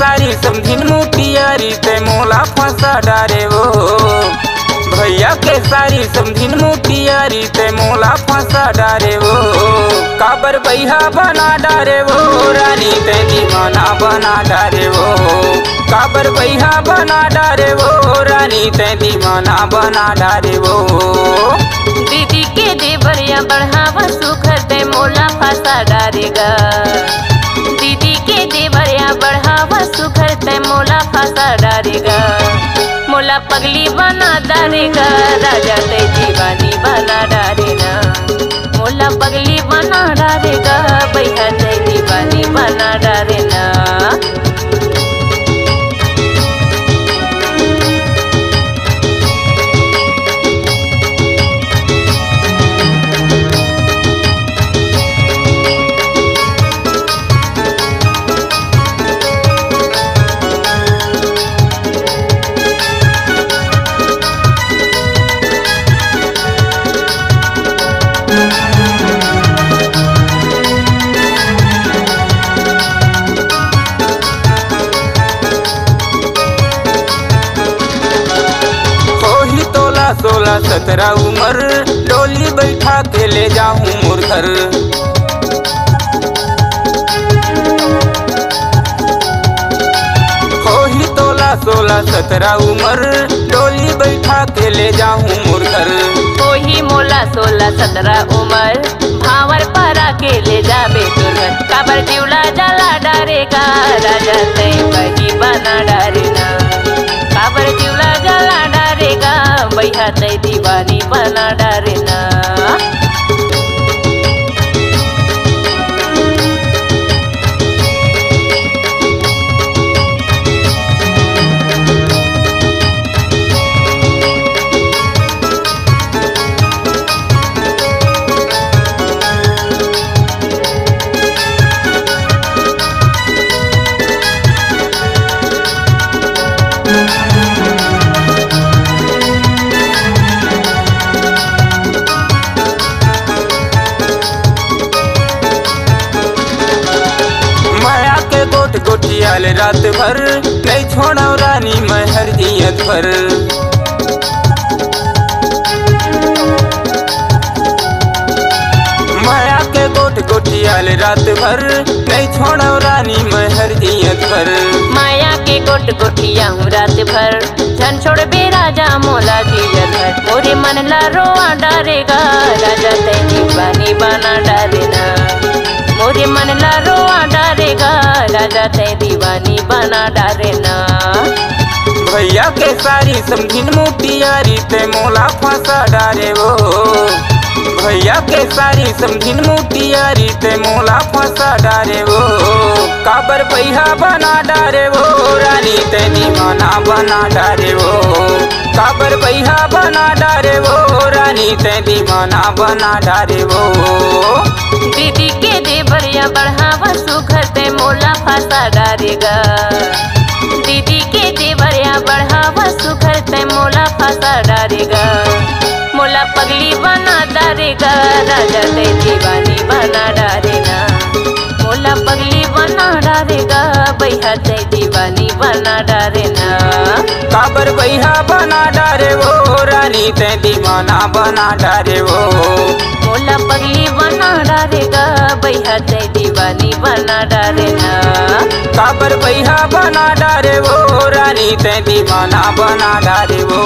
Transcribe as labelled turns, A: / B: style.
A: सारी समझिन मुटियारी ते मोला फंसा डारे वो। भैया के सारी समझिन मुटियारी ते मोला फंसा डारे वो। काबर भैया बना डारे वो, रानी ते दीवाना बना डारे वो। काबर भैया बना डारे वो, रानी ते दीवाना बना डारे वो।
B: दीदी के देवरिया बढ़ावा सुखर ते मोला फंसा डारेगा। दीदी के देवरिया बढ़ावा सुखर ते मोला फंसा डारेगा। मोला पगली बना डारेगा, राजा ते दीवानी बना डारेना। मोला पगली बना डारेगा, भैया ते दीवानी बना डारेना।
A: सोलह 17 उम्र, डोली बैठा के ले जाऊं मोर घर। होही तोला 16 17 उम्र, डोली बैठा के ले जाऊं मोर घर।
B: होही मोला 16 17 उम्र, भावर परा के ले जाबे तोर घर। काबर जीवला जला डारेगा, राजा ते बही बना डारेना। काबर जीवला जला डारेगा, भैया ते दीवानी बना डारेना।
A: गोटियाल रात भर, नहीं छोड़ा रानी मैं हर जियत भर। माया के गोटियाल रात भर, नहीं छोड़ा रानी मैं हर जियत भर।
B: माया के गोटिया हूँ रात भर, झन छोड़ बे राजा मोला जियत भर। मोरे मन ला रोआ डारेगा, राजा ते दीवानी बना डारेना। मोरे मन ला रोआ डारेगा, राजा ते दीवानी बना डारेना।
A: भैया के सारी समझिन मुटियारी ते मोला फंसा डारे वो। भैया के सारी समझिन मुटियारी ते मोला फंसा डारे वो। काबर भैया बना डारे वो, रानी ते दीवाना बना डारे वो। काबर भैया बना डारे वो, रानी ते दीवाना बना डारे वो।
B: दीदी के देवरिया बढ़ावा सुखर ते मोला फंसा डारेगा। दीदी के देवरिया बढ़ावा सुखर ते मोला फंसा डारेगा। मोला पगली बना डारेगा, राजा ते दीवानी बना डारेना। मोला पगली बना डारेगा, भैया ते दीवानी बना डारेना।
A: काबर भैया बना डारे वो, रानी ते दीवाना बना डारे वो।
B: मोला पगली बना डारेगा, भैया ते दीवानी बना डारेना।
A: काबर भैया बना डारे वो, रानी ते दीवाना बना डारे वो।